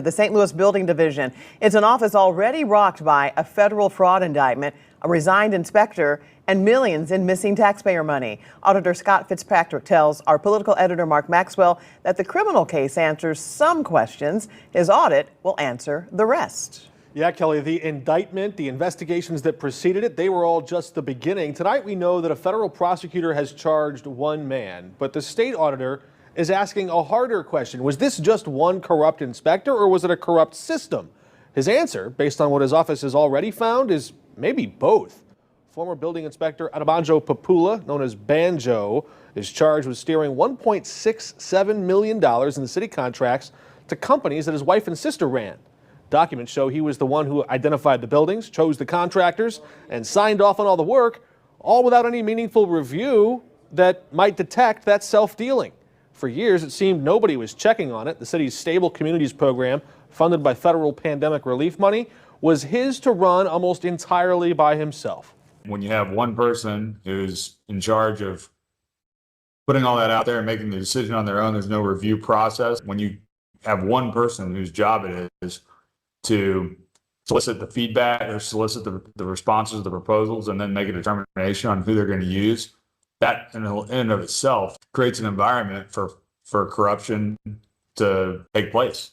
The St. Louis Building Division. It's an office already rocked by a federal fraud indictment, a resigned inspector, and millions in missing taxpayer money. Auditor Scott Fitzpatrick tells our political editor Mark Maxwell that the criminal case answers some questions. His audit will answer the rest. Yeah, Kelly, the indictment, the investigations that preceded it, they were all just the beginning. Tonight we know that a federal prosecutor has charged one man, but the state auditor is asking a harder question. Was this just one corrupt inspector, or was it a corrupt system? His answer, based on what his office has already found, is maybe both. Former building inspector Adebanjo Popoola, known as Banjo, is charged with steering $1.67 million in the city contracts to companies that his wife and sister ran. Documents show he was the one who identified the buildings, chose the contractors, and signed off on all the work, all without any meaningful review that might detect that self-dealing. For years, it seemed nobody was checking on it. The city's Stable Communities program, funded by federal pandemic relief money, was his to run almost entirely by himself. When you have one person who's in charge of putting all that out there and making the decision on their own, there's no review process. When you have one person whose job it is to solicit the feedback or solicit the responses to the proposals and then make a determination on who they're going to use, that in and of itself creates an environment for corruption to take place.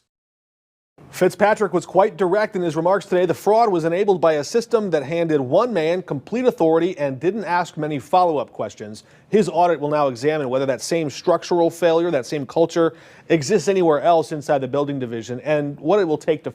Fitzpatrick was quite direct in his remarks today. The fraud was enabled by a system that handed one man complete authority and didn't ask many follow-up questions. His audit will now examine whether that same structural failure, that same culture, exists anywhere else inside the building division and what it will take to